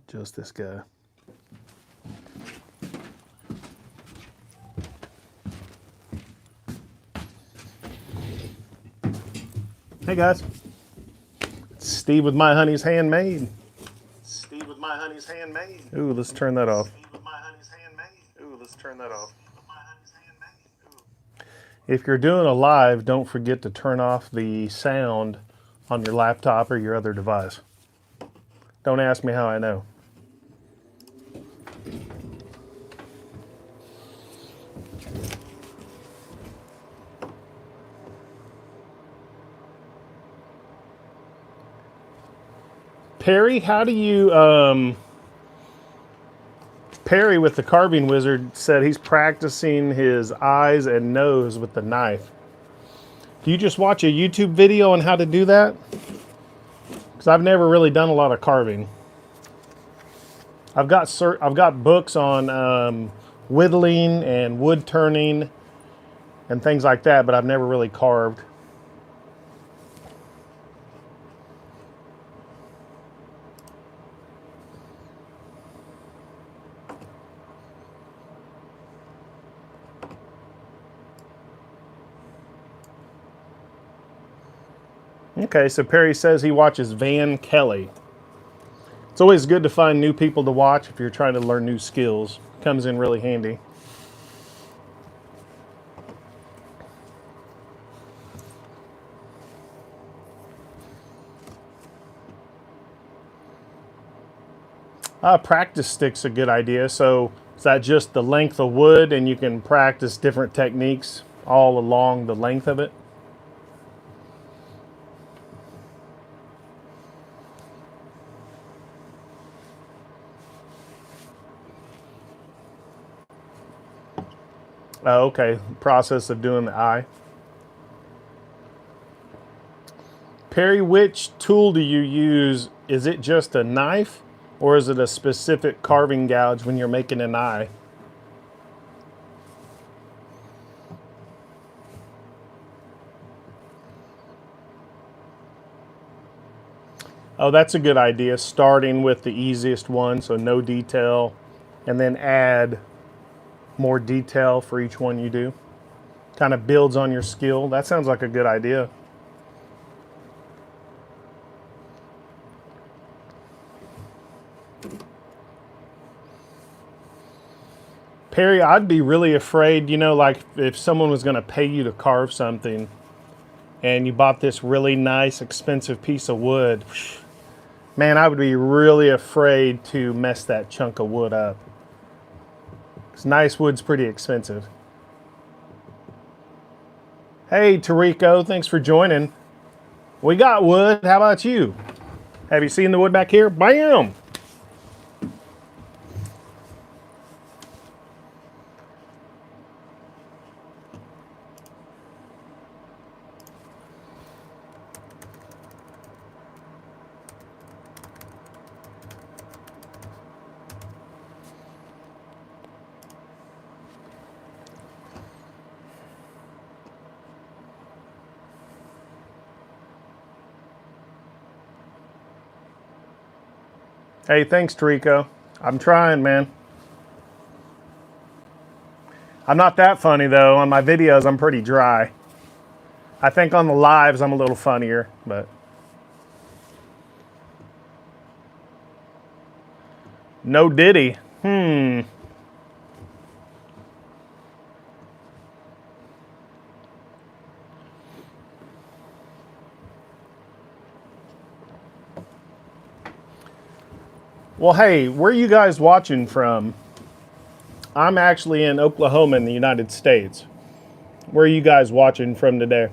Just this guy. Hey guys, it's Steve with My Honey's Handmade. Steve with My Honey's Handmade. Ooh, let's turn that off. Steve with My Honey's Handmade. Ooh, let's turn that off. If you're doing a live, don't forget to turn off the sound on your laptop or your other device. Don't ask me how I know. Perry, how do you, Perry with the Carving Wizard said he's practicing his eyes and nose with the knife. Do you just watch a YouTube video on how to do that? Because I've never really done a lot of carving. I've got books on whittling and wood turning and things like that, but I've never really carved. Okay, so Perry says he watches Van Kelly. It's always good to find new people to watch if you're trying to learn new skills. Comes in really handy. Practice stick's a good idea. So is that just the length of wood and you can practice different techniques all along the length of it? Oh, okay, process of doing the eye. Perry, which tool do you use? Is it just a knife or is it a specific carving gouge when you're making an eye? Oh, that's a good idea. Starting with the easiest one, so no detail, and then add more detail for each one you do. Kind of builds on your skill. That sounds like a good idea. Perry, I'd be really afraid, you know, like if someone was going to pay you to carve something and you bought this really nice, expensive piece of wood, man, I would be really afraid to mess that chunk of wood up. Because nice wood's pretty expensive. Hey, Tarico, thanks for joining. We got wood. How about you? Have you seen the wood back here? Bam! Hey, thanks, Tarico. I'm trying, man. I'm not that funny, though. On my videos, I'm pretty dry. I think on the lives, I'm a little funnier, but... No Diddy. Well, hey, where are you guys watching from? I'm actually in Oklahoma in the United States. Where are you guys watching from today?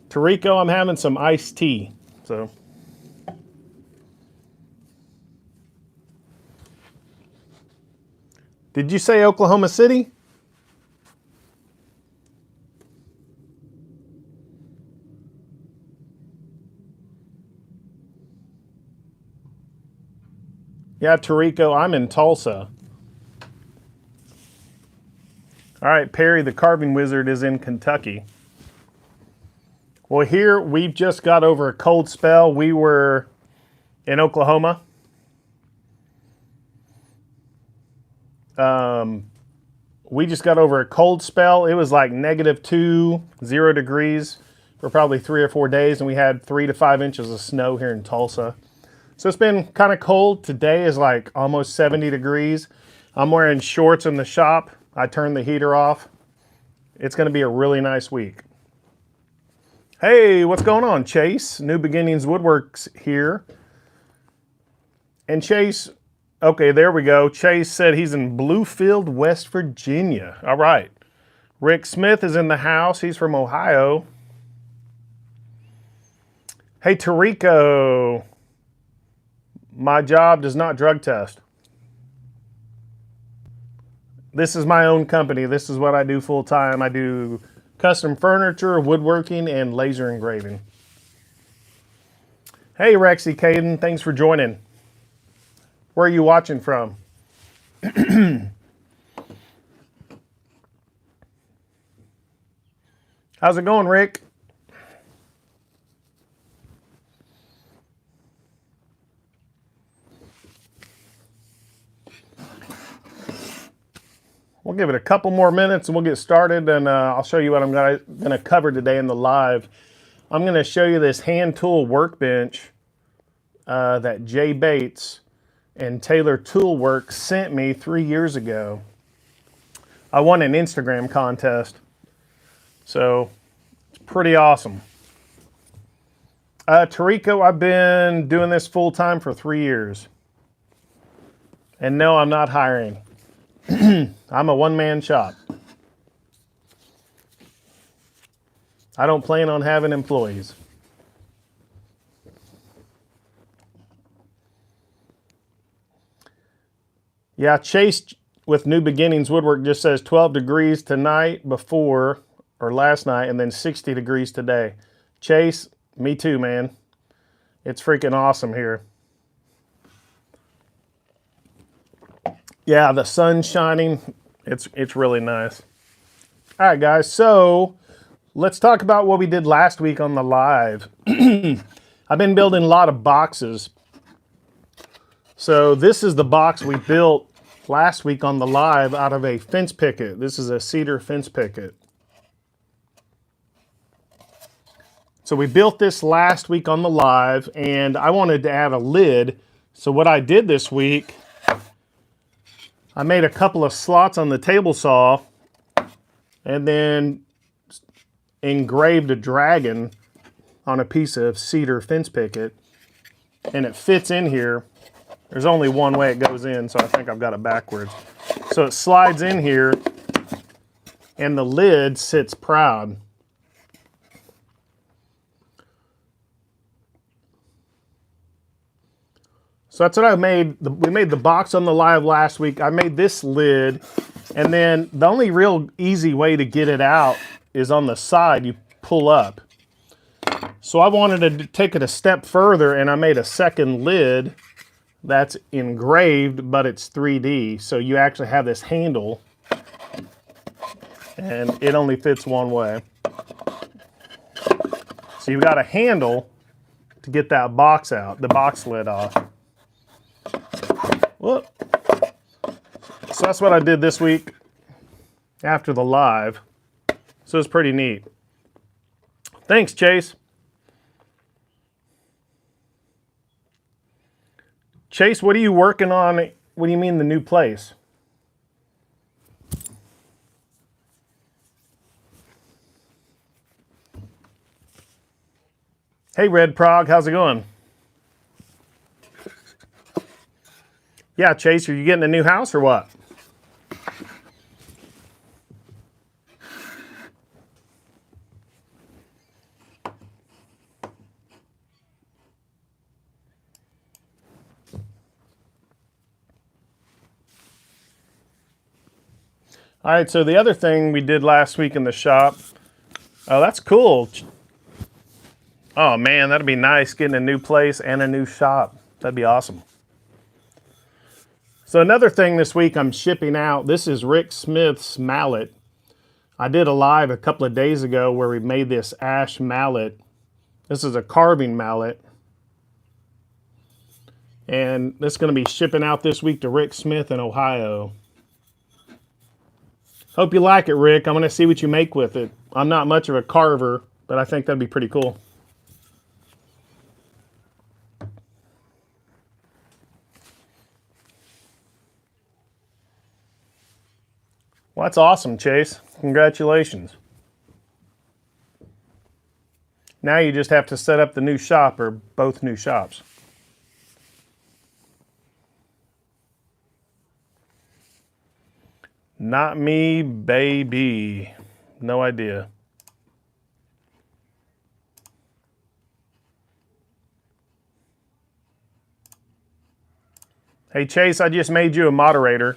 Tarico, I'm having some iced tea. So, did you say Oklahoma City? Yeah, Tarico, I'm in Tulsa. All right, Perry, the Carving Wizard is in Kentucky. Well, here we've just got over a cold spell. We were in Oklahoma. We just got over a cold spell. It was like -2, 0 degrees for probably 3 or 4 days, and we had 3 to 5 inches of snow here in Tulsa. So it's been kind of cold. Today is like almost 70 degrees. I'm wearing shorts in the shop. I turned the heater off. It's going to be a really nice week. Hey, what's going on, Chase? New Beginnings Woodworks here. And Chase, okay, there we go. Chase said he's in Bluefield, West Virginia. All right. Rick Smith is in the house. He's from Ohio. Hey, Tarico. My job does not drug test. This is my own company. This is what I do full time. I do custom furniture, woodworking, and laser engraving. Hey, Rexy Caden, thanks for joining. Where are you watching from? How's it going, Rick? We'll give it a couple more minutes and we'll get started, and I'll show you what I'm going to cover today in the live. I'm going to show you this hand tool workbench that Jay Bates and Taylor Toolworks sent me 3 years ago. I won an Instagram contest, so it's pretty awesome. Tarico, I've been doing this full time for 3 years. And no, I'm not hiring. I'm a one-man shop. I don't plan on having employees. Yeah, Chase with New Beginnings Woodwork just says 12 degrees tonight before, or last night, and then 60 degrees today. Chase, me too, man. It's freaking awesome here. Yeah, the sun's shining. It's really nice. All right, guys, so let's talk about what we did last week on the live. I've been building a lot of boxes. So this is the box we built last week on the live out of a fence picket. This is a cedar fence picket. So we built this last week on the live, and I wanted to add a lid. So what I did this week, I made a couple of slots on the table saw and then engraved a dragon on a piece of cedar fence picket, and it fits in here. There's only one way it goes in, so I think I've got it backwards. So it slides in here and the lid sits proud. So that's what I made. We made the box on the live last week. I made this lid, and then the only real easy way to get it out is on the side. You pull up. So I wanted to take it a step further, and I made a second lid that's engraved, but it's 3D. So you actually have this handle, and it only fits one way. So you've got a handle to get that box out, the box lid off. Whoop. So that's what I did this week after the live. So it's pretty neat. Thanks, Chase. Chase, what are you working on? What do you mean the new place? Hey, Red Prog, how's it going? Yeah, Chase, are you getting a new house or what? All right, so the other thing we did last week in the shop, oh, that's cool. Oh man, that'd be nice, getting a new place and a new shop. That'd be awesome. So another thing this week I'm shipping out, this is Rick Smith's mallet. I did a live a couple of days ago where we made this ash mallet. This is a carving mallet. And this is going to be shipping out this week to Rick Smith in Ohio. Hope you like it, Rick. I'm going to see what you make with it. I'm not much of a carver, but I think that'd be pretty cool. Well, that's awesome, Chase. Congratulations. Now you just have to set up the new shop, or both new shops. Not me, baby. No idea. Hey, Chase, I just made you a moderator.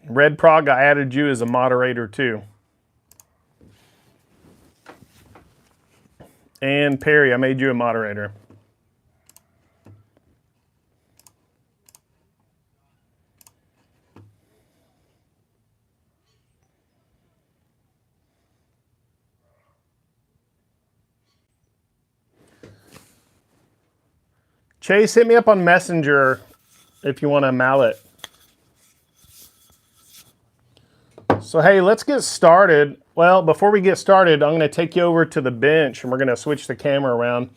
Red Prog, I added you as a moderator too. And Perry, I made you a moderator. Chase, hit me up on Messenger if you want a mallet. So hey, let's get started. Well, before we get started, I'm going to take you over to the bench and we're going to switch the camera around.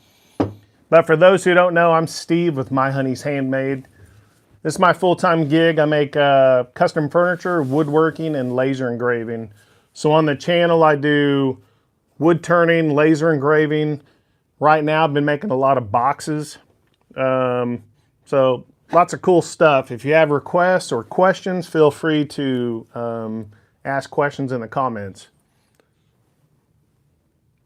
But for those who don't know, I'm Steve with My Honey's Handmade. This is my full-time gig. I make custom furniture, woodworking, and laser engraving. So on the channel, I do wood turning, laser engraving. Right now, I've been making a lot of boxes. So lots of cool stuff. If you have requests or questions, feel free to ask questions in the comments.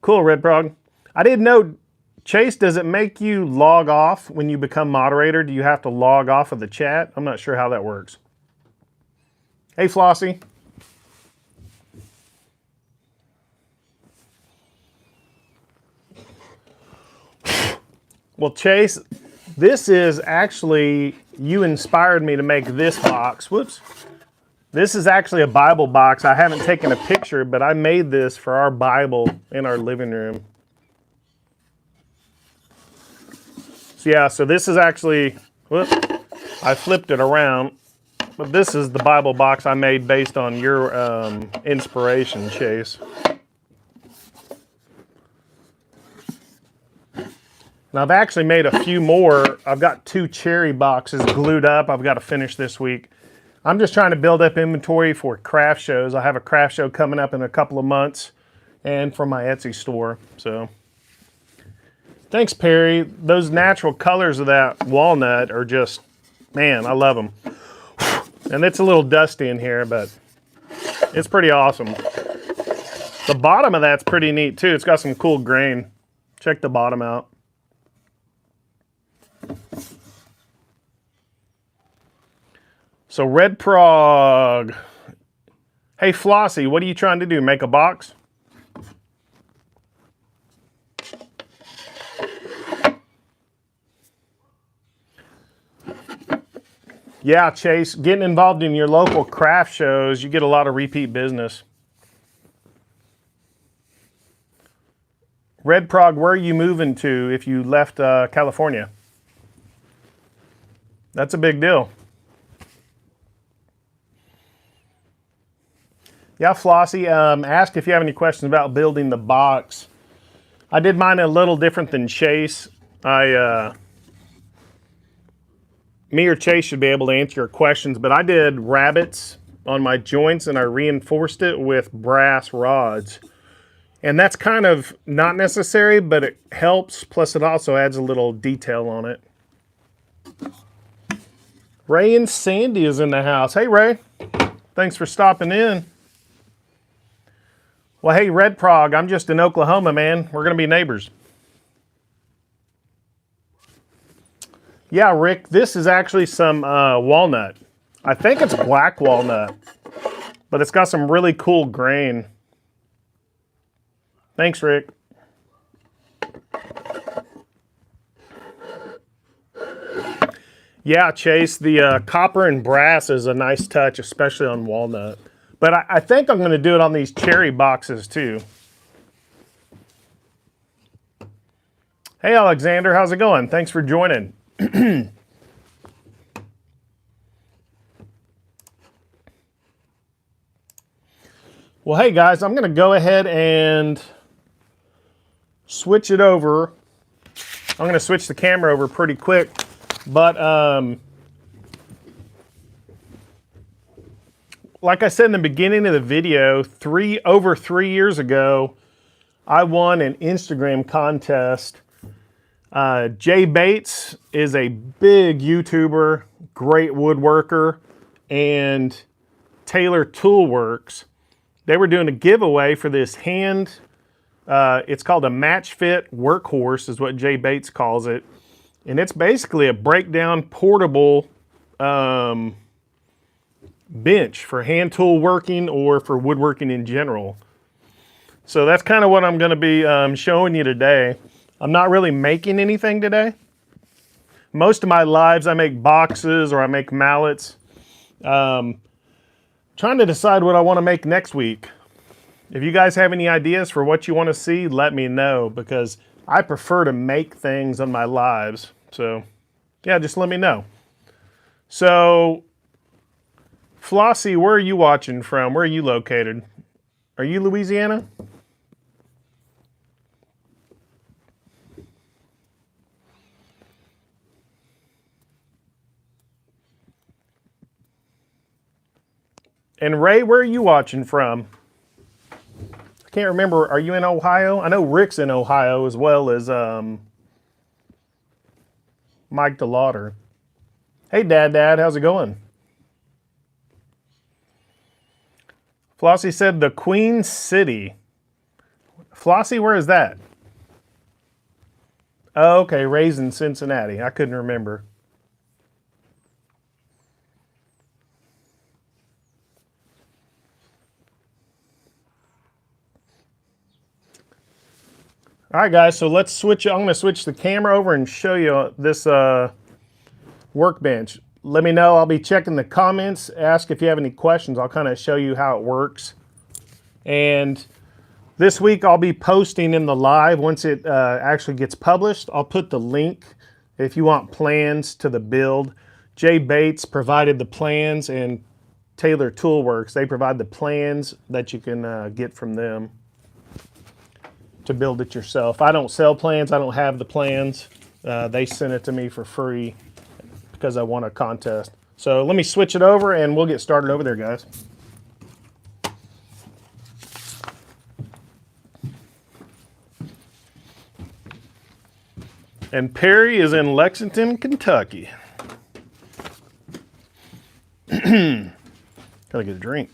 Cool, Red Prog. I didn't know, Chase, does it make you log off when you become moderator? Do you have to log off of the chat? I'm not sure how that works. Hey, Flossie. Well, Chase, this is actually, you inspired me to make this box. Whoops. This is actually a Bible box. I haven't taken a picture, but I made this for our Bible in our living room. So yeah, so this is actually, whoops, I flipped it around, but this is the Bible box I made based on your inspiration, Chase. And I've actually made a few more. I've got 2 cherry boxes glued up. I've got to finish this week. I'm just trying to build up inventory for craft shows. I have a craft show coming up in a couple of months and for my Etsy store. So thanks, Perry. Those natural colors of that walnut are just, man, I love them. And it's a little dusty in here, but it's pretty awesome. The bottom of that's pretty neat too. It's got some cool grain. Check the bottom out. So Red Prog. Hey Flossie, what are you trying to do? Make a box? Yeah, Chase, getting involved in your local craft shows, you get a lot of repeat business. Red Prog, where are you moving to if you left California? That's a big deal. Yeah, Flossie, ask if you have any questions about building the box. I did mine a little different than Chase. Me or Chase should be able to answer your questions, but I did rabbets on my joints and I reinforced it with brass rods. And that's kind of not necessary, but it helps. Plus it also adds a little detail on it. Ray and Sandy is in the house. Hey, Ray. Thanks for stopping in. Well, hey, Red Prog, I'm just in Oklahoma, man. We're going to be neighbors. Yeah, Rick, this is actually some walnut. I think it's black walnut, but it's got some really cool grain. Thanks, Rick. Yeah, Chase, the copper and brass is a nice touch, especially on walnut. But I think I'm going to do it on these cherry boxes too. Hey, Alexander, how's it going? Thanks for joining. Well, hey guys, I'm going to go ahead and switch it over. I'm going to switch the camera over pretty quick, but like I said in the beginning of the video, over 3 years ago, I won an Instagram contest. Jay Bates is a big YouTuber, great woodworker, and Taylor Toolworks. They were doing a giveaway for this it's called a MatchFit Workhorse is what Jay Bates calls it. And it's basically a breakdown portable bench for hand tool working or for woodworking in general. So that's kind of what I'm going to be showing you today. I'm not really making anything today. Most of my lives I make boxes or I make mallets. Trying to decide what I want to make next week. If you guys have any ideas for what you want to see, let me know, because I prefer to make things on my lives. So yeah, just let me know. So Flossie, where are you watching from? Where are you located? Are you Louisiana? And Ray, where are you watching from? I can't remember. Are you in Ohio? I know Rick's in Ohio as well as Mike DeLauder. Hey, Dad, how's it going? Flossie said the Queen City. Flossie, where is that? Oh, okay, Ray's in Cincinnati. I couldn't remember. All right, guys, so let's switch. I'm going to switch the camera over and show you this workbench. Let me know. I'll be checking the comments. Ask if you have any questions. I'll kind of show you how it works. And this week I'll be posting in the live. Once it actually gets published, I'll put the link if you want plans to the build. Jay Bates provided the plans, and Taylor Toolworks, they provide the plans that you can get from them to build it yourself. I don't sell plans. I don't have the plans. They sent it to me for free because I won a contest. So let me switch it over and we'll get started over there, guys. And Perry is in Lexington, Kentucky. Gotta get a drink.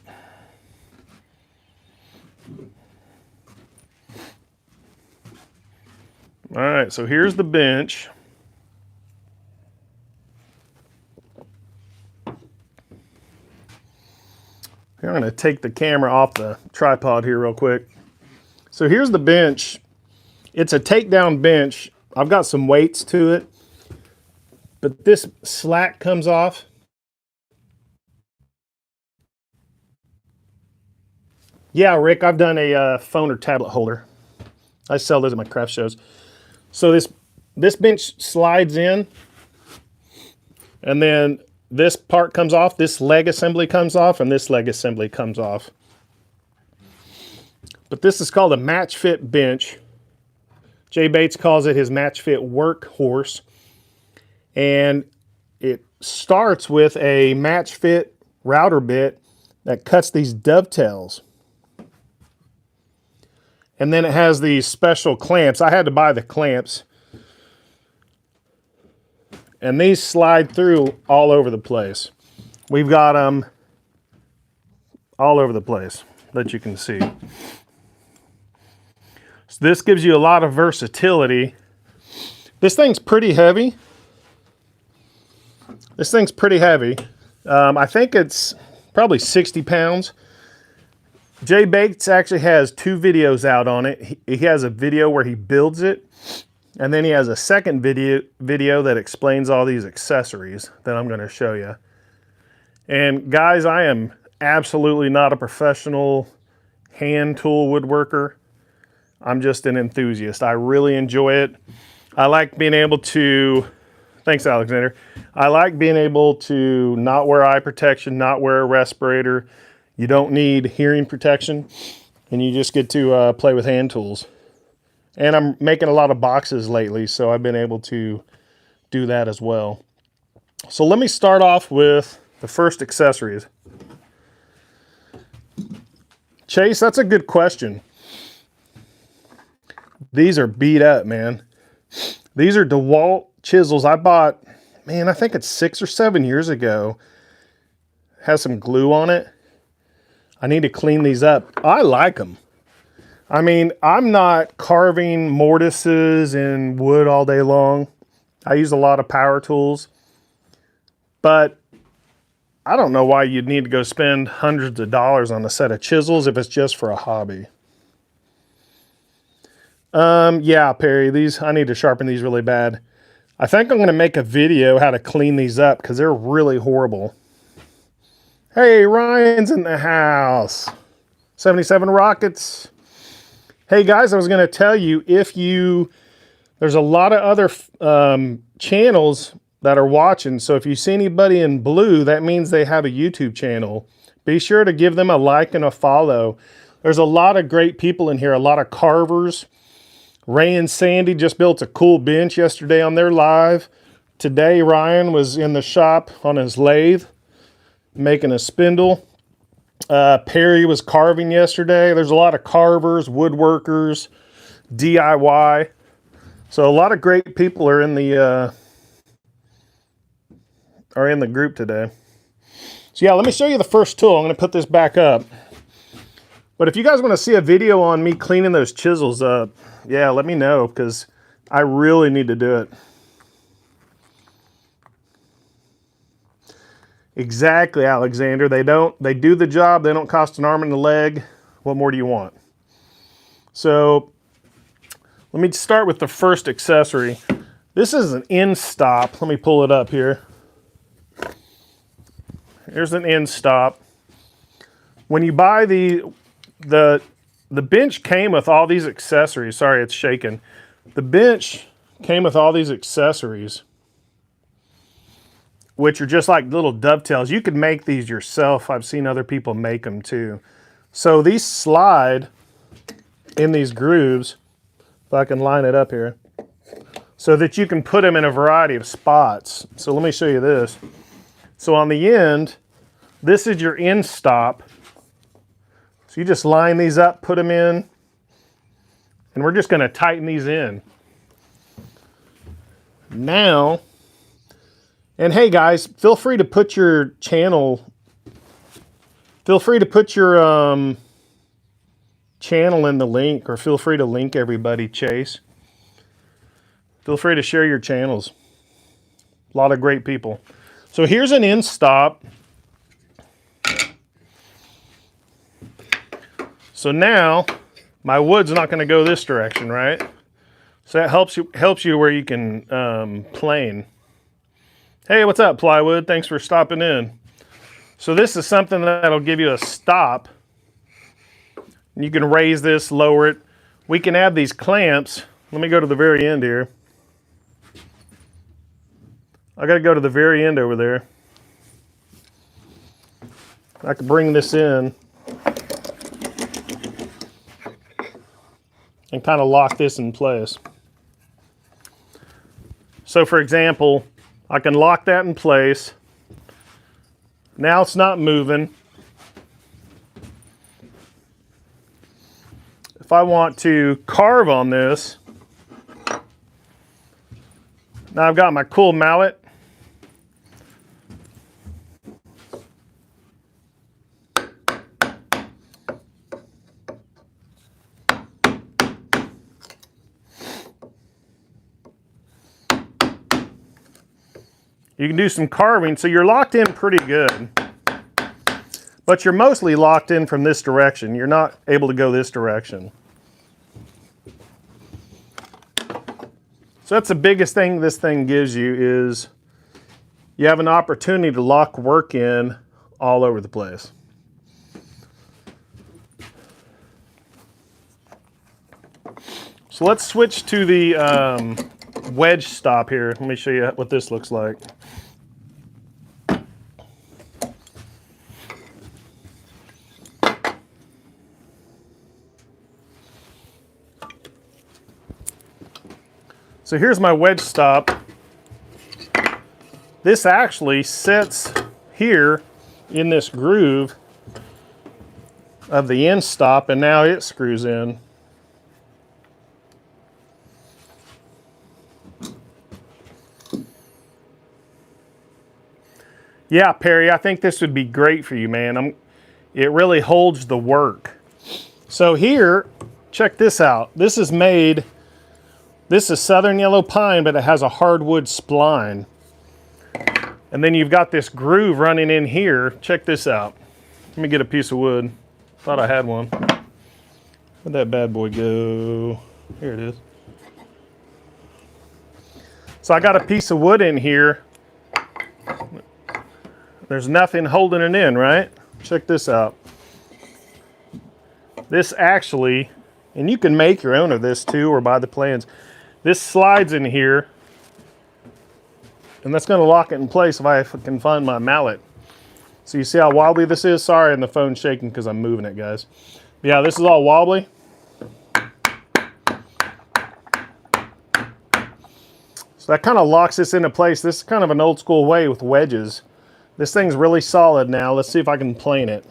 All right, so here's the bench. I'm going to take the camera off the tripod here real quick. So here's the bench. It's a takedown bench. I've got some weights to it, but this slack comes off. Yeah, Rick, I've done a phone or tablet holder. I sell those at my craft shows. So this bench slides in, and then this part comes off, this leg assembly comes off, and this leg assembly comes off. But this is called a MatchFit bench. Jay Bates calls it his MatchFit Workhorse. And it starts with a MatchFit router bit that cuts these dovetails. And then it has these special clamps. I had to buy the clamps. And these slide through all over the place. We've got them all over the place that you can see. So this gives you a lot of versatility. This thing's pretty heavy. This thing's pretty heavy. I think it's probably 60 pounds. Jay Bates actually has 2 videos out on it. He has a video where he builds it, And then he has a second video that explains all these accessories that I'm going to show you. And guys, I am absolutely not a professional hand tool woodworker. I'm just an enthusiast. I really enjoy it. I like being able to, thanks Alexander. I like being able to not wear eye protection, not wear a respirator. You don't need hearing protection, and you just get to play with hand tools. And I'm making a lot of boxes lately, so I've been able to do that as well. So let me start off with the first accessories. Chase, that's a good question. These are beat up, man. These are DeWalt chisels I bought, man, I think it's 6 or 7 years ago. Has some glue on it. I need to clean these up. I like them. I mean, I'm not carving mortises in wood all day long. I use a lot of power tools. But I don't know why you'd need to go spend hundreds of dollars on a set of chisels if it's just for a hobby. Yeah, Perry, I need to sharpen these really bad. I think I'm going to make a video how to clean these up because they're really horrible. Hey, Ryan's in the house. 77 Rockets. Hey guys, I was going to tell you, there's a lot of other channels that are watching. So if you see anybody in blue, that means they have a YouTube channel. Be sure to give them a like and a follow. There's a lot of great people in here, a lot of carvers. Ray and Sandy just built a cool bench yesterday on their live. Today, Ryan was in the shop on his lathe, making a spindle. Perry was carving yesterday. There's a lot of carvers, woodworkers, DIY. So a lot of great people are in the group today. So yeah, let me show you the first tool. I'm going to put this back up. But if you guys want to see a video on me cleaning those chisels up, yeah, let me know because I really need to do it. Exactly, Alexander. They do the job. They don't cost an arm and a leg. What more do you want? So let me start with the first accessory. This is an end stop. Let me pull it up here. Here's an end stop. When you buy the bench came with all these accessories. Sorry, it's shaking. The bench came with all these accessories, which are just like little dovetails. You could make these yourself. I've seen other people make them too. So these slide in these grooves, if I can line it up here, so that you can put them in a variety of spots. So let me show you this. So on the end, this is your end stop. So you just line these up, put them in, and we're just going to tighten these in. Now, and hey guys, feel free to put your channel, channel in the link, or feel free to link everybody, Chase. Feel free to share your channels. A lot of great people. So here's an end stop. So now my wood's not going to go this direction, right? So that helps you where you can plane. Hey, what's up, Plywood? Thanks for stopping in. So this is something that'll give you a stop. You can raise this, lower it. We can add these clamps. Let me go to the very end here. I got to go to the very end over there. I can bring this in and kind of lock this in place. So for example, I can lock that in place. Now it's not moving. If I want to carve on this, now I've got my cool mallet. You can do some carving, so you're locked in pretty good. But you're mostly locked in from this direction. You're not able to go this direction. So that's the biggest thing this thing gives you is you have an opportunity to lock work in all over the place. So let's switch to the wedge stop here. Let me show you what this looks like. So here's my wedge stop. This actually sits here in this groove of the end stop, and now it screws in. Yeah, Perry, I think this would be great for you, man. It really holds the work. So here, check this out. This is southern yellow pine, but it has a hardwood spline. And then you've got this groove running in here. Check this out. Let me get a piece of wood. Thought I had one. Where'd that bad boy go? Here it is. So I got a piece of wood in here. There's nothing holding it in, right? Check this out. This actually, and you can make your own of this too, or buy the plans. This slides in here, and that's going to lock it in place if I can find my mallet. So you see how wobbly this is? Sorry, and the phone's shaking because I'm moving it, guys. Yeah, this is all wobbly. So that kind of locks this into place. This is kind of an old school way with wedges. This thing's really solid now. Let's see if I can plane it.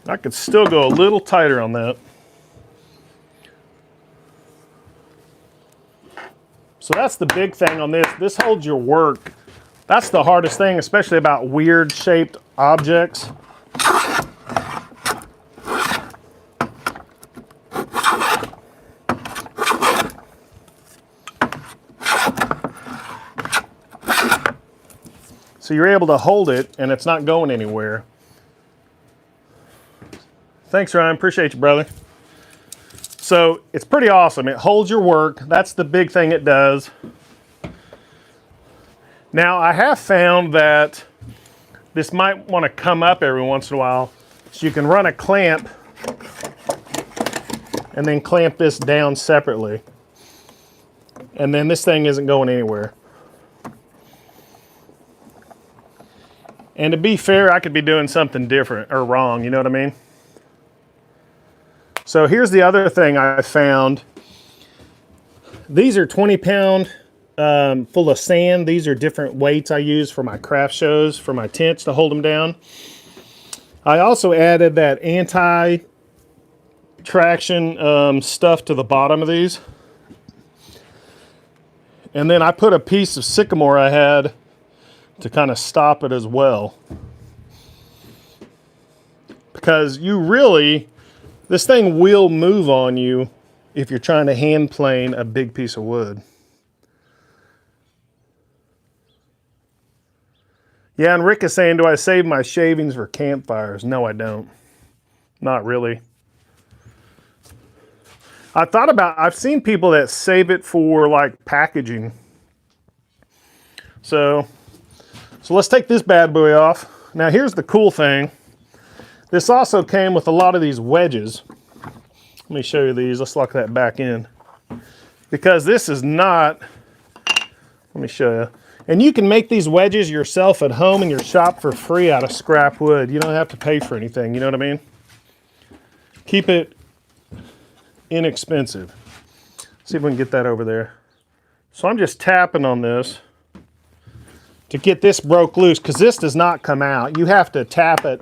I could still go a little tighter on that. So that's the big thing on this. This holds your work. That's the hardest thing, especially about weird shaped objects. So you're able to hold it and it's not going anywhere. Thanks, Ryan. Appreciate you, brother. So it's pretty awesome. It holds your work. That's the big thing it does. Now, I have found that this might want to come up every once in a while. So you can run a clamp and then clamp this down separately. And then this thing isn't going anywhere. And to be fair, I could be doing something different or wrong, you know what I mean? So here's the other thing I found. These are 20-pound full of sand. These are different weights I use for my craft shows, for my tents to hold them down. I also added that anti-traction stuff to the bottom of these. And then I put a piece of sycamore I had to kind of stop it as well. Because this thing will move on you if you're trying to hand plane a big piece of wood. Yeah, and Rick is saying, do I save my shavings for campfires? No, I don't. Not really. I've seen people that save it for like packaging. So let's take this bad boy off. Now here's the cool thing. This also came with a lot of these wedges. Let me show you these. Let's lock that back in. Because this is not, let me show you. And you can make these wedges yourself at home in your shop for free out of scrap wood. You don't have to pay for anything, you know what I mean? Keep it inexpensive. See if we can get that over there. So I'm just tapping on this to get this broke loose, because this does not come out. You have to tap it.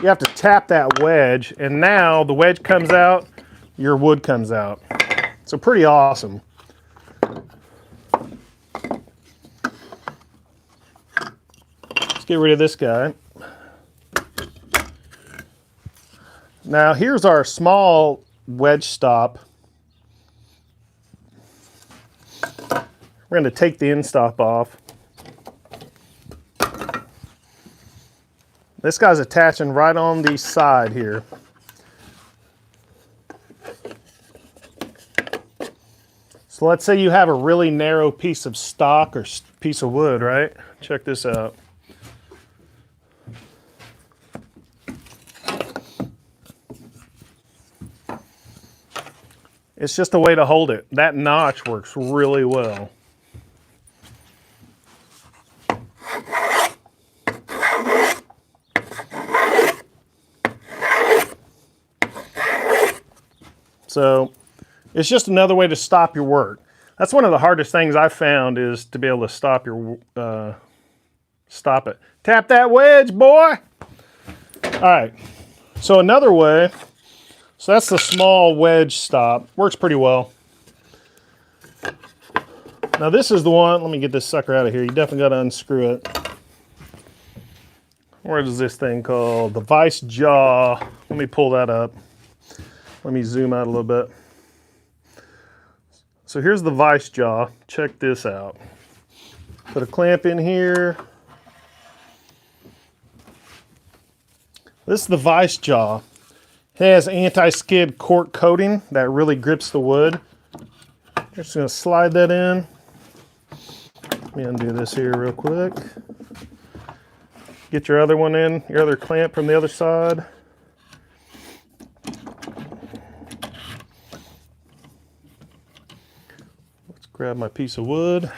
You have to tap that wedge, and now the wedge comes out, your wood comes out. So pretty awesome. Let's get rid of this guy. Now here's our small wedge stop. We're going to take the end stop off. This guy's attaching right on the side here. So let's say you have a really narrow piece of stock or piece of wood, right? Check this out. It's just a way to hold it. That notch works really well. So it's just another way to stop your work. That's one of the hardest things I've found, is to be able to stop your stop it. Tap that wedge, boy. All right. So another way. So that's the small wedge stop. Works pretty well. Now this is the one. Let me get this sucker out of here. You definitely got to unscrew it. What is this thing called? The vice jaw. Let me pull that up. Let me zoom out a little bit. So here's the vice jaw. Check this out. Put a clamp in here. This is the vice jaw. It has anti-skid cork coating that really grips the wood. Just gonna slide that in. Let me undo this here real quick. Get your other one in, your other clamp from the other side. Let's grab my piece of wood.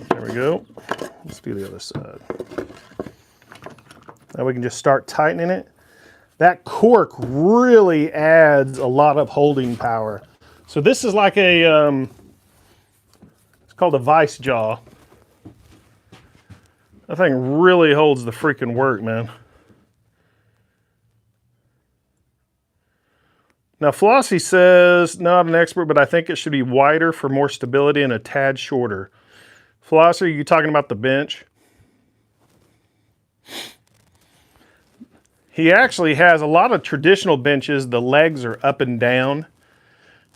There we go. Let's do the other side. Now we can just start tightening it. That cork really adds a lot of holding power. So this is like a, it's called a vice jaw. That thing really holds the freaking work, man. Now Flossie says, not an expert, but I think it should be wider for more stability and a tad shorter. Flossie, are you talking about the bench? He actually has a lot of traditional benches, the legs are up and down.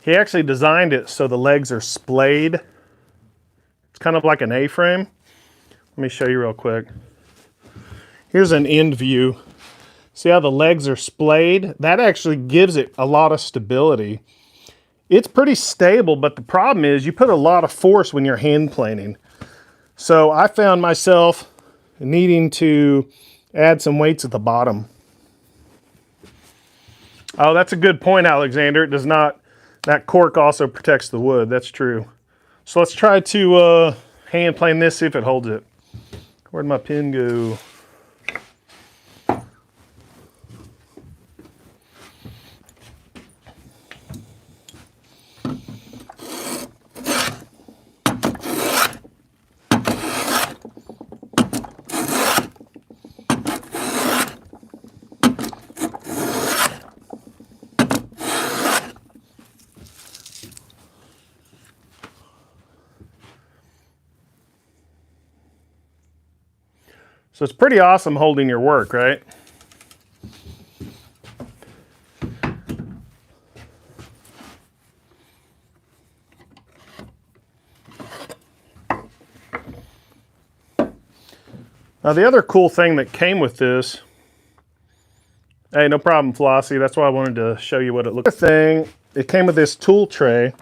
He actually designed it so the legs are splayed. It's kind of like an A-frame. Let me show you real quick. Here's an end view. See how the legs are splayed? That actually gives it a lot of stability. It's pretty stable, but the problem is you put a lot of force when you're hand planing. So I found myself needing to add some weights at the bottom. Oh, that's a good point, Alexander. It does not, that cork also protects the wood. That's true. So let's try to hand plane this, see if it holds it. Where'd my pin go? So it's pretty awesome holding your work, right? Now the other cool thing that came with this, hey, no problem, Flossie. That's why I wanted to show you what it looks like. It came with this tool tray.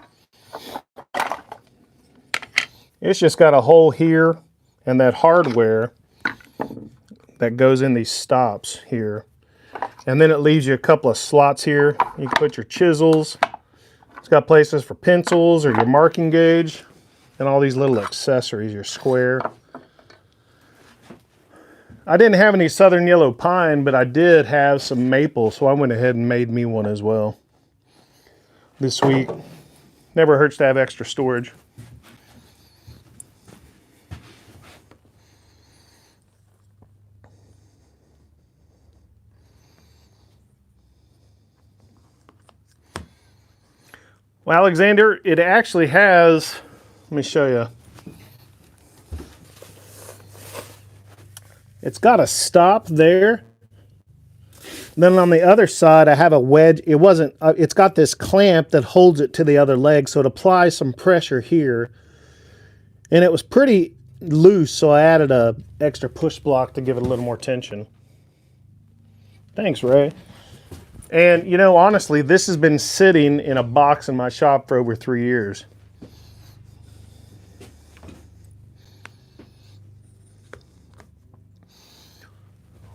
It's just got a hole here and that hardware that goes in these stops here. And then it leaves you a couple of slots here. You can put your chisels. It's got places for pencils or your marking gauge and all these little accessories, your square. I didn't have any southern yellow pine, but I did have some maple, so I went ahead and made me one as well this week. Never hurts to have extra storage. Well, Alexander, it actually has, let me show you. It's got a stop there. Then on the other side, I have a wedge. It wasn't, it's got this clamp that holds it to the other leg, so it applies some pressure here. And it was pretty loose, so I added a extra push block to give it a little more tension. Thanks, Ray. And you know, honestly, this has been sitting in a box in my shop for over 3 years.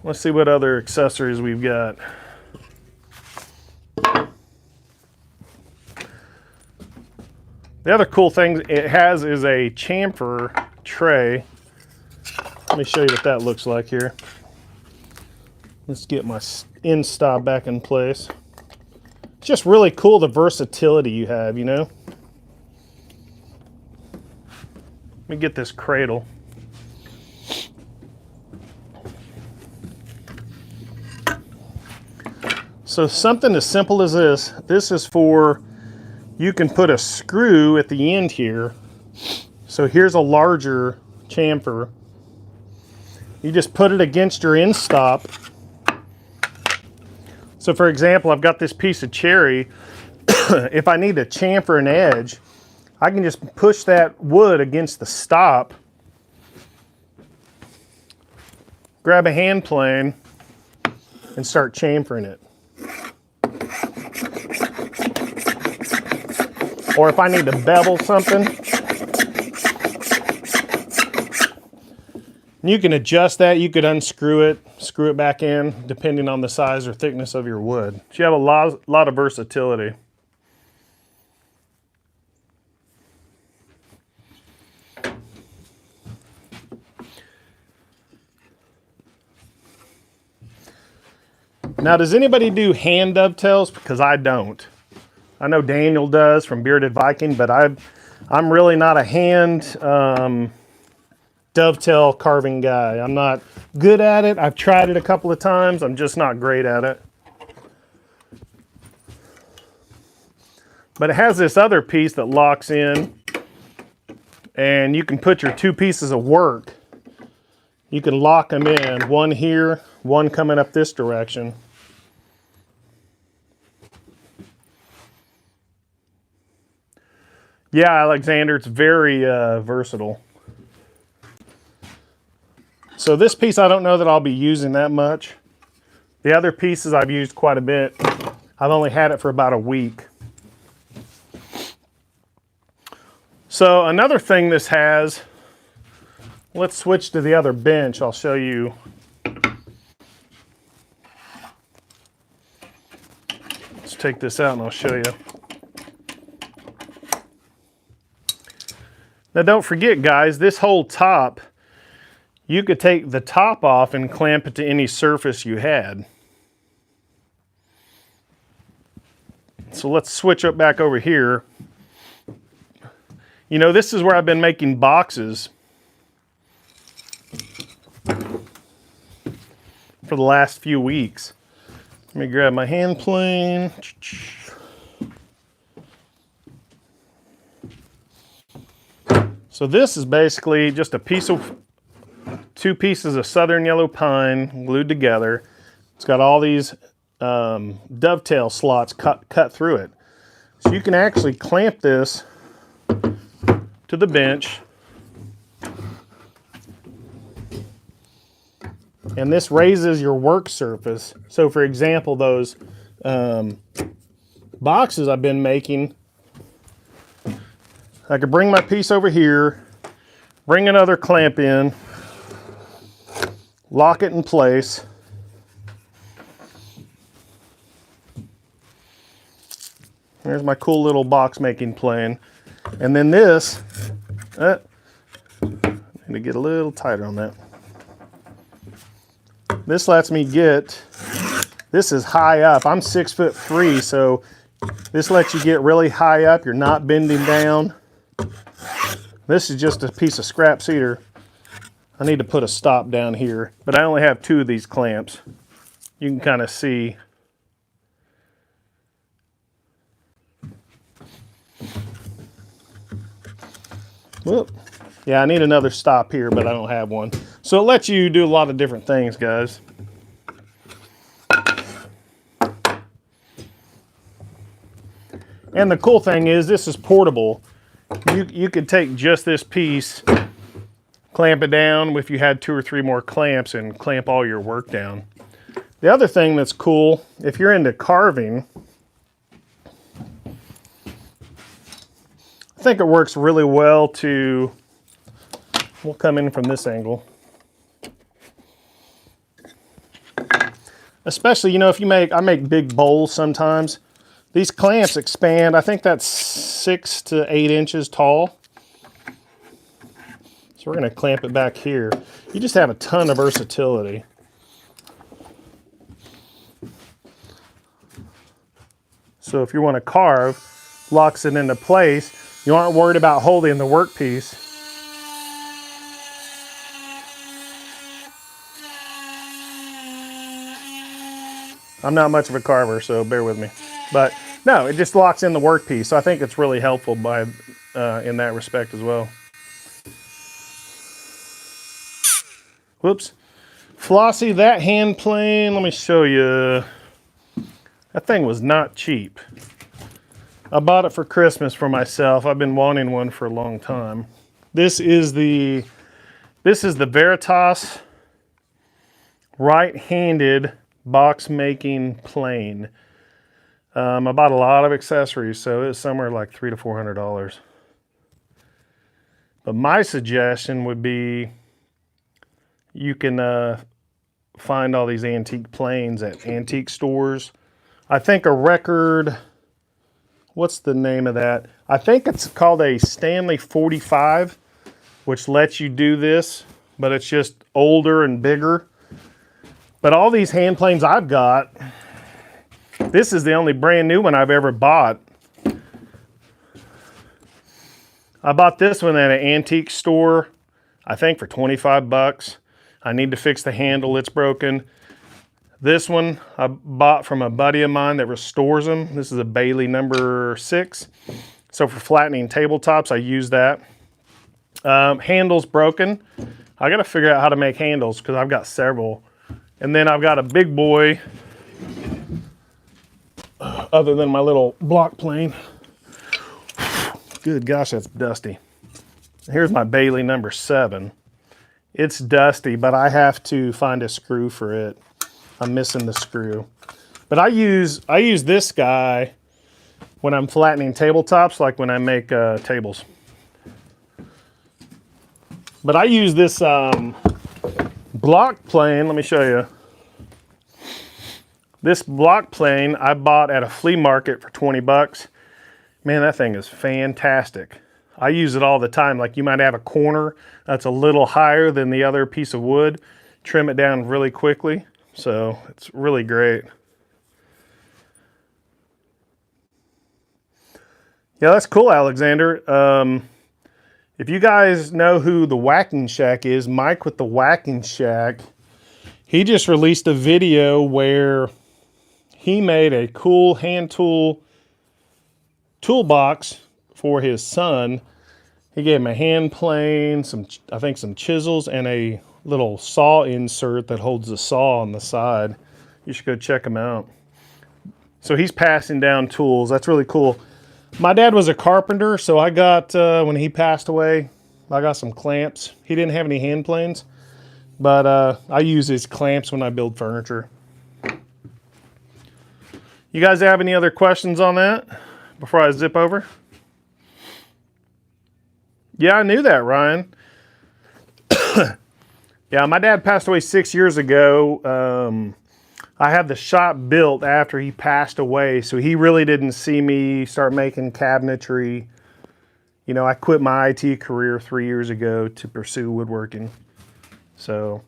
Let's see what other accessories we've got. The other cool thing it has is a chamfer tray. Let me show you what that looks like here. Let's get my end stop back in place. It's just really cool the versatility you have, you know? Let me get this cradle. So something as simple as this. This is for, you can put a screw at the end here. So here's a larger chamfer. You just put it against your end stop. So for example, I've got this piece of cherry. If I need to chamfer an edge, I can just push that wood against the stop, grab a hand plane, and start chamfering it. Or if I need to bevel something, you can adjust that. You could unscrew it, screw it back in, depending on the size or thickness of your wood. So you have a lot of versatility. Now, does anybody do hand dovetails? Because I don't. I know Daniel does from Bearded Viking, but I'm really not a hand dovetail carving guy. I'm not good at it. I've tried it a couple of times. I'm just not great at it. But it has this other piece that locks in, and you can put your two pieces of work. You can lock them in, one here, one coming up this direction. Yeah, Alexander, it's very versatile. So this piece, I don't know that I'll be using that much. The other pieces I've used quite a bit. I've only had it for about a week. So another thing this has, let's switch to the other bench. I'll show you. Let's take this out and I'll show you. Now don't forget, guys, this whole top, you could take the top off and clamp it to any surface you had. So let's switch up back over here. You know, this is where I've been making boxes for the last few weeks. Let me grab my hand plane. So this is basically just a piece of, two pieces of southern yellow pine glued together. It's got all these dovetail slots cut through it. So you can actually clamp this to the bench. And this raises your work surface. So for example, those boxes I've been making, I could bring my piece over here, bring another clamp in, lock it in place. There's my cool little box making plane. And then this, I need to get a little tighter on that. This lets me get, this is high up. I'm 6'3", so this lets you get really high up. You're not bending down. This is just a piece of scrap cedar. I need to put a stop down here, but I only have two of these clamps. You can kind of see. Whoop. Yeah, I need another stop here, but I don't have one. So it lets you do a lot of different things, guys. And the cool thing is this is portable. You could take just this piece, clamp it down if you had 2 or 3 more clamps, and clamp all your work down. The other thing that's cool, if you're into carving, I think it works really well to, we'll come in from this angle. Especially, you know, if you make, I make big bowls sometimes. These clamps expand, I think that's 6 to 8 inches tall. So we're gonna clamp it back here. You just have a ton of versatility. So if you want to carve, locks it into place. You aren't worried about holding the workpiece. I'm not much of a carver, so bear with me. But no, it just locks in the workpiece. So I think it's really helpful by in that respect as well. Whoops. Flossie, that hand plane, let me show you. That thing was not cheap. I bought it for Christmas for myself. I've been wanting one for a long time. This is the Veritas right-handed box making plane. I bought a lot of accessories, so it was somewhere like $300 to $400. But my suggestion would be you can find all these antique planes at antique stores. I think a record, what's the name of that? I think it's called a Stanley 45, which lets you do this, but it's just older and bigger. But all these hand planes I've got, this is the only brand new one I've ever bought. I bought this one at an antique store, I think for 25 bucks. I need to fix the handle, it's broken. This one I bought from a buddy of mine that restores them. This is a Bailey number 6. So for flattening tabletops, I use that. Handle's broken. I gotta figure out how to make handles because I've got several. And then I've got a big boy, other than my little block plane. Good gosh, that's dusty. Here's my Bailey number 7. It's dusty, but I have to find a screw for it. I'm missing the screw. But I use this guy when I'm flattening tabletops, like when I make tables. But I use this block plane. Let me show you. This block plane I bought at a flea market for 20 bucks. Man, that thing is fantastic. I use it all the time. Like you might have a corner that's a little higher than the other piece of wood. Trim it down really quickly. So it's really great. Yeah, that's cool, Alexander. If you guys know who the Whacking Shack is, Mike with the Whacking Shack, he just released a video where he made a cool hand toolbox for his son. He gave him a hand plane, I think some chisels, and a little saw insert that holds the saw on the side. You should go check him out. So he's passing down tools. That's really cool. My dad was a carpenter, so I got, when he passed away, I got some clamps. He didn't have any hand planes, but I use his clamps when I build furniture. You guys have any other questions on that before I zip over? Yeah, I knew that, Ryan. Yeah, my dad passed away 6 years ago. I had the shop built after he passed away, so he really didn't see me start making cabinetry. You know, I quit my IT career 3 years ago to pursue woodworking. So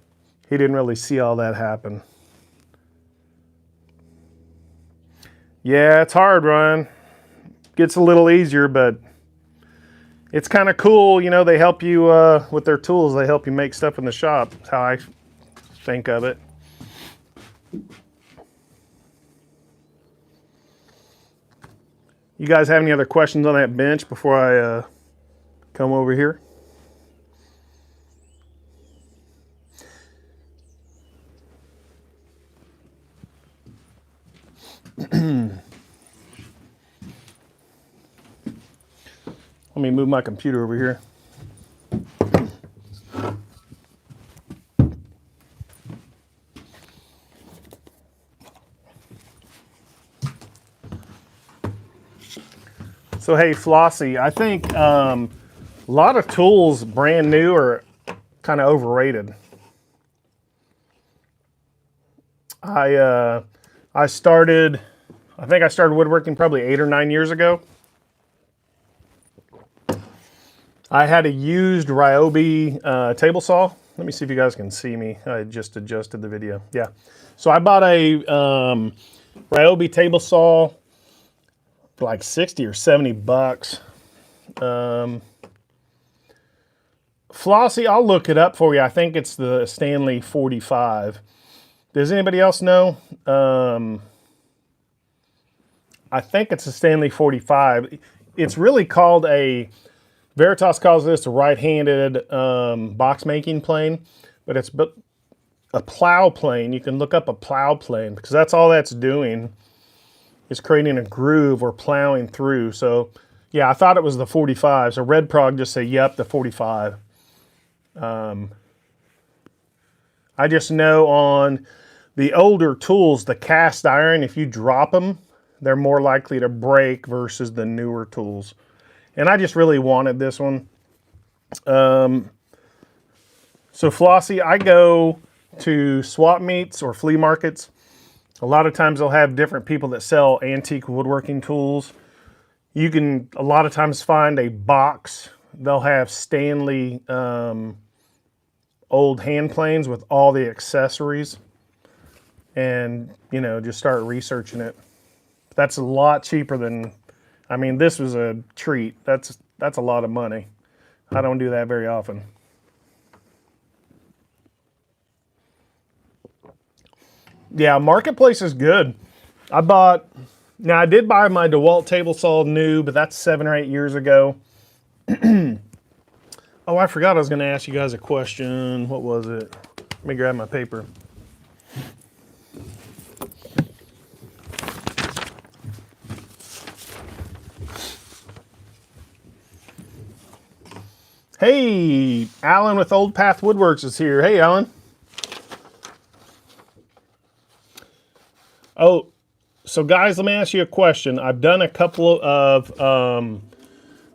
he didn't really see all that happen. Yeah, it's hard, Ryan. Gets a little easier, but it's kind of cool. You know, they help you with their tools. They help you make stuff in the shop. That's how I think of it. You guys have any other questions on that bench before I come over here? Let me move my computer over here. So hey, Flossie, I think a lot of tools brand new are kind of overrated. I think I started woodworking probably 8 or 9 years ago. I had a used Ryobi table saw. Let me see if you guys can see me. I just adjusted the video. Yeah. So I bought a Ryobi table saw for like 60 or 70 bucks. Flossie, I'll look it up for you. I think it's the Stanley 45. Does anybody else know? I think it's a Stanley 45. It's really called Veritas calls this a right-handed box making plane, but it's a plow plane. You can look up a plow plane because that's all that's doing is creating a groove or plowing through. So yeah, I thought it was the 45. So Red Prog just say, yep, the 45. I just know on the older tools, the cast iron, if you drop them, they're more likely to break versus the newer tools. And I just really wanted this one. So Flossie, I go to swap meets or flea markets. A lot of times they'll have different people that sell antique woodworking tools. You can a lot of times find a box. They'll have Stanley old hand planes with all the accessories. And, you know, just start researching it. That's a lot cheaper than, I mean, this was a treat. That's a lot of money. I don't do that very often. Yeah, Marketplace is good. I did buy my DeWalt table saw new, but that's 7 or 8 years ago. Oh, I forgot I was going to ask you guys a question. What was it? Let me grab my paper. Hey, Alan with Old Path Woodworks is here. Hey, Alan. Oh, so guys, let me ask you a question. I've done a couple of,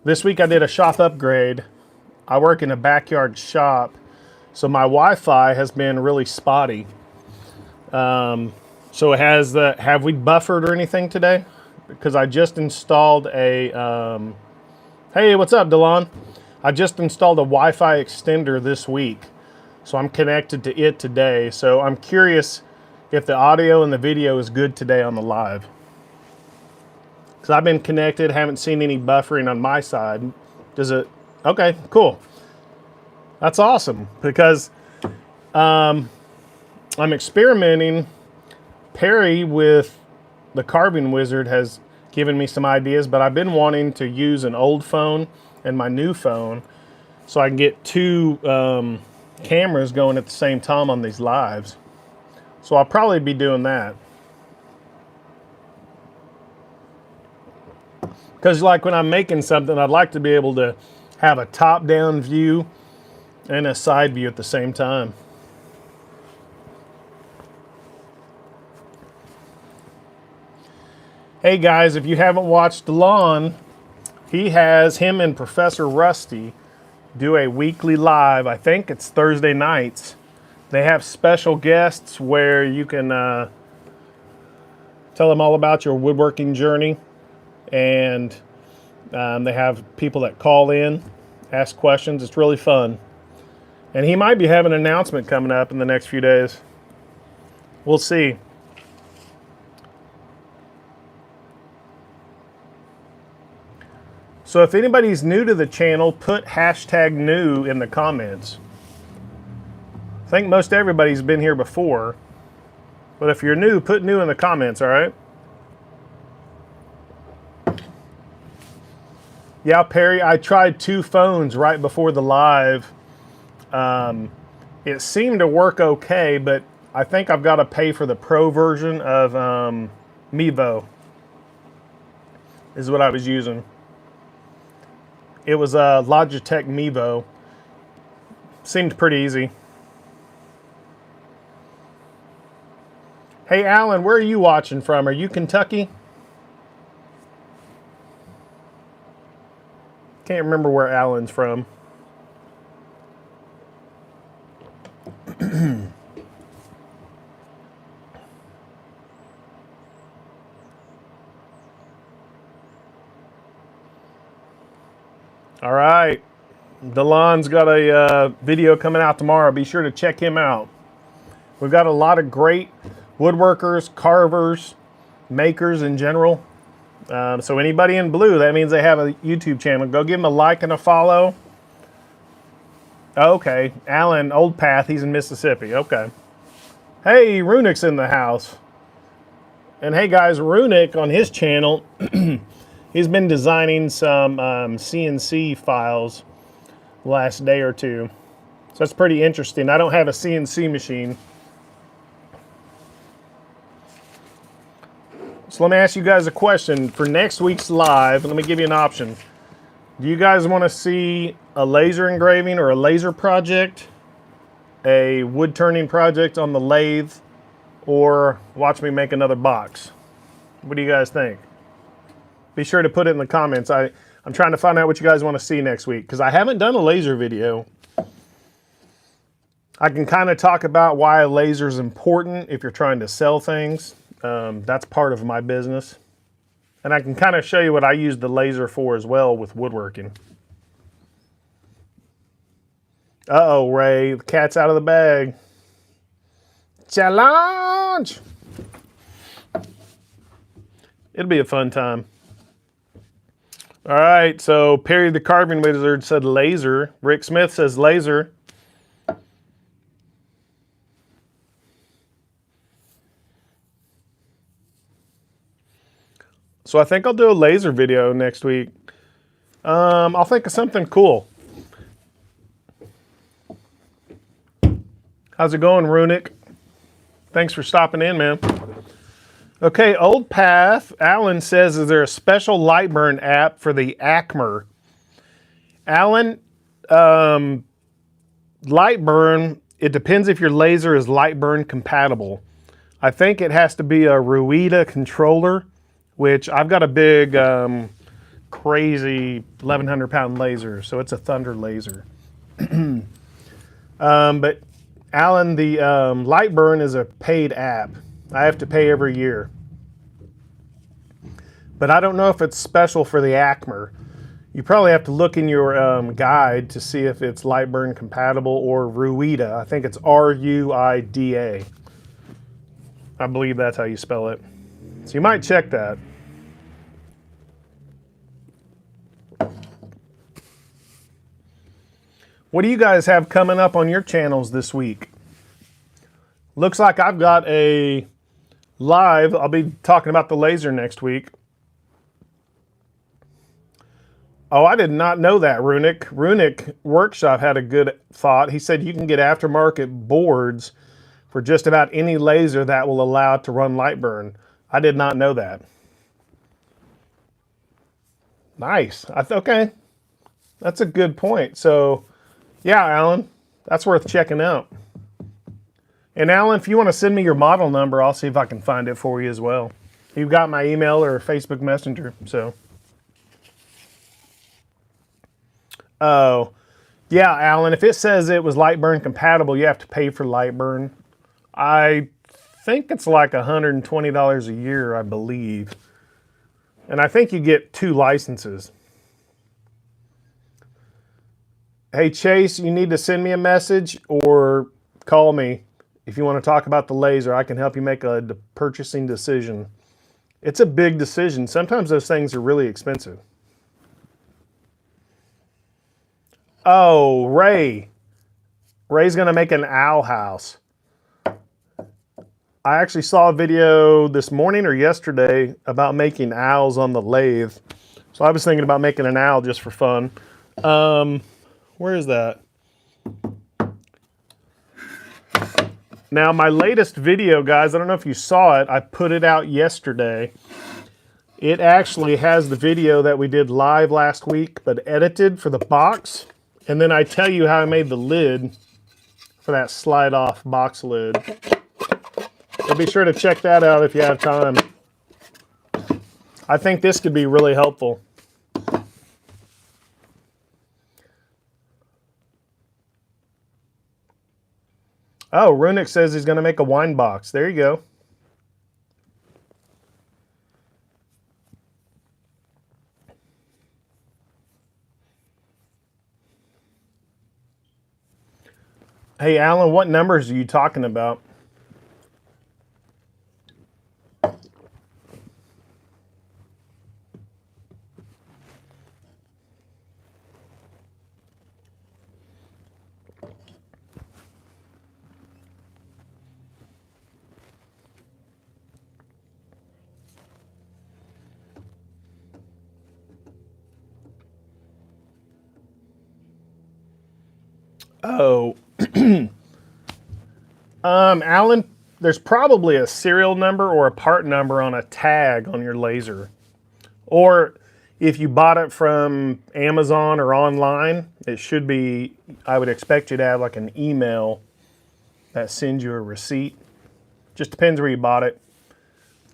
this week I did a shop upgrade. I work in a backyard shop, so my Wi-Fi has been really spotty. So it has have we buffered or anything today? Because I just installed a, hey, what's up, Delon? I just installed a Wi-Fi extender this week, so I'm connected to it today. So I'm curious if the audio and the video is good today on the live. Because I've been connected, haven't seen any buffering on my side. Does it? Okay, cool. That's awesome because I'm experimenting. Perry with the Carving Wizard has given me some ideas, but I've been wanting to use an old phone and my new phone so I can get 2 cameras going at the same time on these lives. So I'll probably be doing that. Because like when I'm making something, I'd like to be able to have a top-down view and a side view at the same time. Hey guys, if you haven't watched Delon, him and Professor Rusty do a weekly live. I think it's Thursday nights. They have special guests where you can tell them all about your woodworking journey. And they have people that call in, ask questions. It's really fun. And he might be having an announcement coming up in the next few days. We'll see. So if anybody's new to the channel, put #new in the comments. I think most everybody's been here before. But if you're new, put new in the comments, all right? Yeah, Perry, I tried 2 phones right before the live. It seemed to work okay, but I think I've got to pay for the pro version of Mevo, is what I was using. It was a Logitech Mevo. Seemed pretty easy. Hey, Alan, where are you watching from? Are you Kentucky? Can't remember where Alan's from. All right. DeLon's got a video coming out tomorrow. Be sure to check him out. We've got a lot of great woodworkers, carvers, makers in general. So anybody in blue, that means they have a YouTube channel. Go give them a like and a follow. Okay, Alan, Old Path, he's in Mississippi. Okay. Hey, Runick's in the house. And hey guys, Runick on his channel, he's been designing some CNC files the last day or two. So that's pretty interesting. I don't have a CNC machine. So let me ask you guys a question. For next week's live, let me give you an option. Do you guys want to see a laser engraving or a laser project, a wood turning project on the lathe, or watch me make another box? What do you guys think? Be sure to put it in the comments. I'm trying to find out what you guys want to see next week, because I haven't done a laser video. I can kind of talk about why a laser is important if you're trying to sell things. That's part of my business. And I can kind of show you what I use the laser for as well with woodworking. Uh-oh, Ray, the cat's out of the bag. Challenge! It'll be a fun time. All right, so Perry the Carving Wizard said laser. Rick Smith says laser. So I think I'll do a laser video next week. I'll think of something cool. How's it going, Runick? Thanks for stopping in, man. Okay, Old Path. Alan says, is there a special Lightburn app for the Acmer? Alan, Lightburn, it depends if your laser is Lightburn compatible. I think it has to be a Ruida controller, which I've got a big, crazy 1,100 pound laser, so it's a Thunder laser. But Alan, the Lightburn is a paid app. I have to pay every year. But I don't know if it's special for the Acmer. You probably have to look in your guide to see if it's Lightburn compatible or Ruida. I think it's R-U-I-D-A. I believe that's how you spell it. So you might check that. What do you guys have coming up on your channels this week? Looks like I've got a live. I'll be talking about the laser next week. Oh, I did not know that, Runick. Runick Workshop had a good thought. He said you can get aftermarket boards for just about any laser that will allow it to run Lightburn. I did not know that. Nice. Okay. That's a good point. So, yeah, Alan, that's worth checking out. And Alan, if you want to send me your model number, I'll see if I can find it for you as well. You've got my email or Facebook Messenger, so. Oh, yeah, Alan, if it says it was Lightburn compatible, you have to pay for Lightburn. I think it's like $120 a year, I believe. And I think you get 2 licenses. Hey, Chase, you need to send me a message or call me if you want to talk about the laser. I can help you make a purchasing decision. It's a big decision. Sometimes those things are really expensive. Oh, Ray. Ray's going to make an owl house. I actually saw a video this morning or yesterday about making owls on the lathe. So I was thinking about making an owl just for fun. Where is that? Now, my latest video, guys, I don't know if you saw it. I put it out yesterday. It actually has the video that we did live last week, but edited for the box. And then I tell you how I made the lid for that slide-off box lid. So be sure to check that out if you have time. I think this could be really helpful. Oh, Runic says he's going to make a wine box. There you go. Hey, Alan, what numbers are you talking about? Oh, Alan, there's probably a serial number or a part number on a tag on your laser. Or if you bought it from Amazon or online, it should be, I would expect you to have like an email that sends you a receipt. Just depends where you bought it.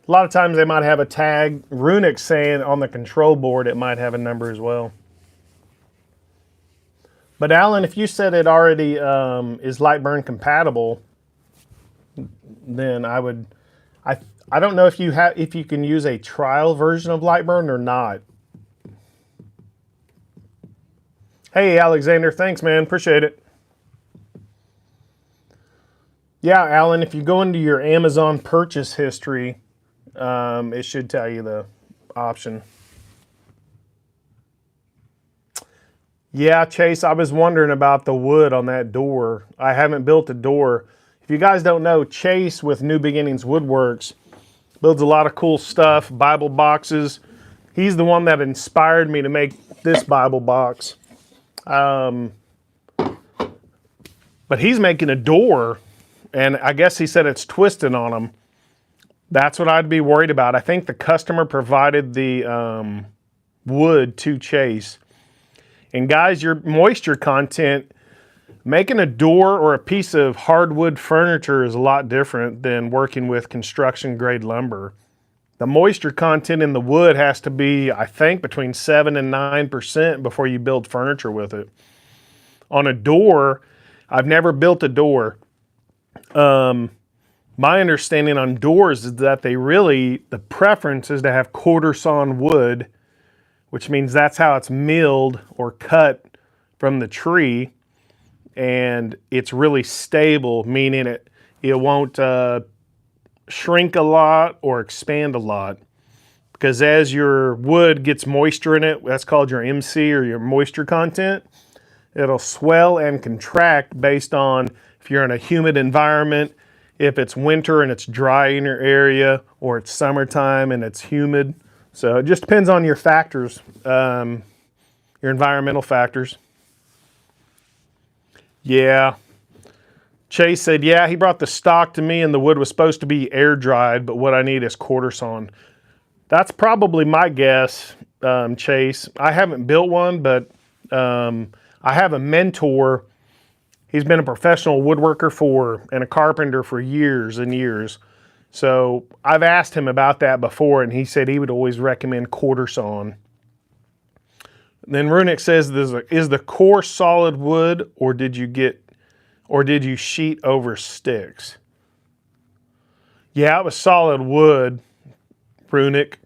A lot of times they might have a tag. Runic's saying on the control board it might have a number as well. But Alan, if you said it already is Lightburn compatible, then I don't know if you can use a trial version of Lightburn or not. Hey Alexander, thanks man, appreciate it. Yeah, Alan, if you go into your Amazon purchase history, it should tell you the option. Yeah, Chase, I was wondering about the wood on that door. I haven't built a door. If you guys don't know, Chase with New Beginnings Woodworks builds a lot of cool stuff, Bible boxes. He's the one that inspired me to make this Bible box. But he's making a door, and I guess he said it's twisted on him. That's what I'd be worried about. I think the customer provided the wood to Chase. And guys, your moisture content, making a door or a piece of hardwood furniture is a lot different than working with construction grade lumber. The moisture content in the wood has to be, I think, between 7 and 9% before you build furniture with it. On a door, I've never built a door. My understanding on doors is that the preference is to have quarter sawn wood, which means that's how it's milled or cut from the tree, and it's really stable, meaning it won't shrink a lot or expand a lot. Because as your wood gets moisture in it, that's called your MC or your moisture content, it'll swell and contract based on if you're in a humid environment, if it's winter and it's dry in your area, or it's summertime and it's humid. So it just depends on your factors, your environmental factors. Yeah. Chase said, yeah, he brought the stock to me and the wood was supposed to be air dried, but what I need is quarter sawn. That's probably my guess, Chase. I haven't built one, but I have a mentor. He's been a professional woodworker and a carpenter for years and years. So I've asked him about that before, and he said he would always recommend quarter sawn. Then Runic says, is the core solid wood, or did you sheet over sticks? Yeah, it was solid wood, Runic.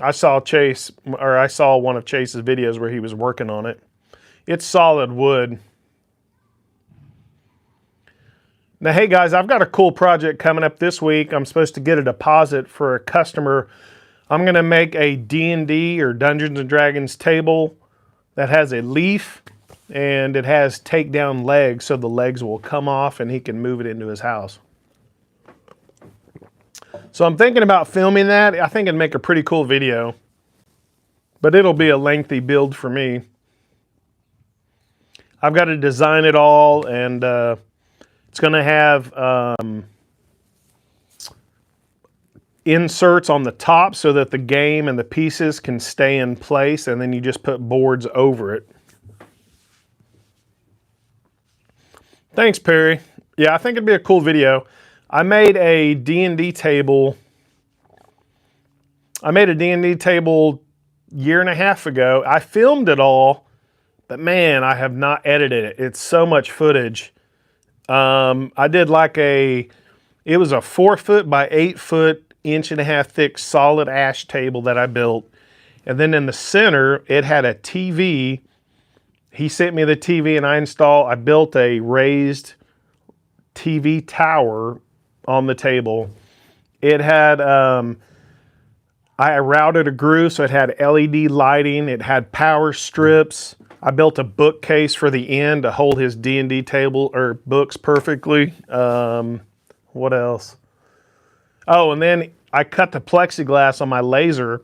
I saw one of Chase's videos where he was working on it. It's solid wood. Now, hey guys, I've got a cool project coming up this week. I'm supposed to get a deposit for a customer. I'm gonna make a D&D or Dungeons and Dragons table that has a leaf and it has takedown legs, so the legs will come off and he can move it into his house. So I'm thinking about filming that. I think it'd make a pretty cool video. but it'll be a lengthy build for me. I've got to design it all, and it's going to have inserts on the top so that the game and the pieces can stay in place, and then you just put boards over it. Thanks, Perry. Yeah, I think it'd be a cool video. I made a D&D table. I made a D&D table year and a half ago. I filmed it all, but man, I have not edited it. It's so much footage. I did like it was a 4 foot by 8 foot, 1.5 inch thick solid ash table that I built. And then in the center, it had a TV. He sent me the TV and I built a raised TV tower on the table. It had, I routed a groove so it had LED lighting. It had power strips. I built a bookcase for the end to hold his D&D table or books perfectly. What else? Oh, and then I cut the plexiglass on my laser.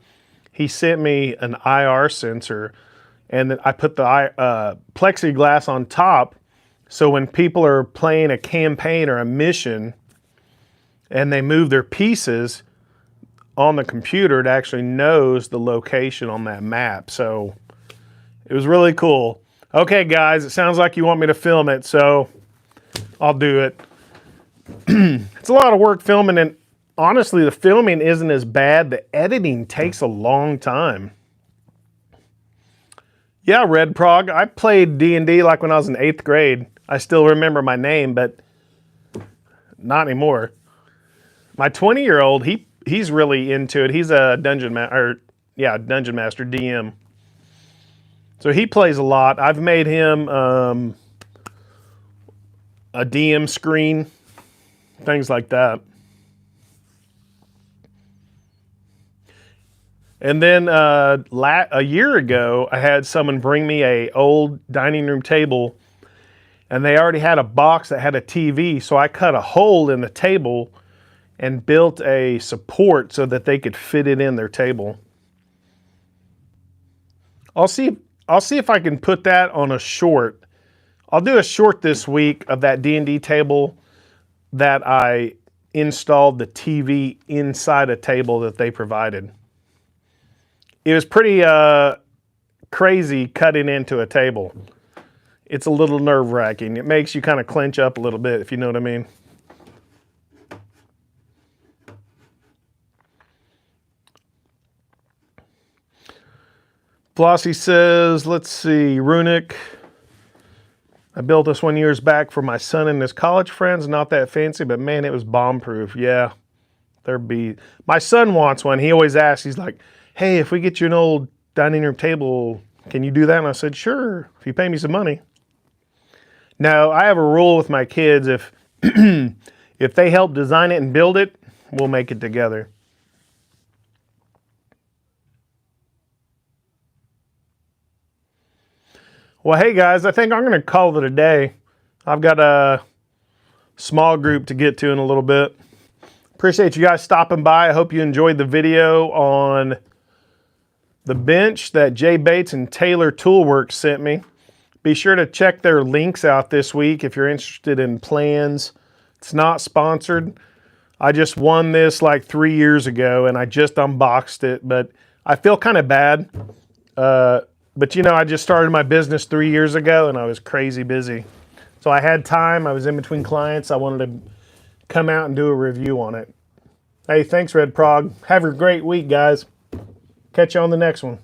He sent me an IR sensor, and then I put the plexiglass on top, so when people are playing a campaign or a mission and they move their pieces on the computer, it actually knows the location on that map. So it was really cool. Okay, guys, it sounds like you want me to film it, so I'll do it. It's a lot of work filming, and honestly, the filming isn't as bad. The editing takes a long time. Yeah, Red Prog, I played D&D like when I was in 8th grade. I still remember my name, but not anymore. My 20-year-old, he's really into it. He's a dungeon master, DM. So he plays a lot. I've made him a DM screen, things like that. And then a year ago, I had someone bring me a old dining room table, and they already had a box that had a TV, so I cut a hole in the table and built a support so that they could fit it in their table. I'll see if I can put that on a short. I'll do a short this week of that D&D table that I installed the TV inside a table that they provided. It was pretty crazy cutting into a table. It's a little nerve-wracking. It makes you kind of clench up a little bit, if you know what I mean. Flossie says, let's see, Runic. I built this one years back for my son and his college friends. Not that fancy, but man, it was bomb-proof. Yeah, my son wants one. He always asks, he's like, hey, if we get you an old dining room table, can you do that? And I said, sure, if you pay me some money. Now, I have a rule with my kids. If they help design it and build it, we'll make it together. Well, hey guys, I think I'm going to call it a day. I've got a small group to get to in a little bit. Appreciate you guys stopping by. I hope you enjoyed the video on the bench that Jay Bates and Taylor Toolworks sent me. Be sure to check their links out this week if you're interested in plans. It's not sponsored. I just won this like 3 years ago and I just unboxed it, but I feel kind of bad. But you know, I just started my business 3 years ago and I was crazy busy. So I had time, I was in between clients. I wanted to come out and do a review on it. Hey, thanks Red Prog. Have a great week, guys. Catch you on the next one.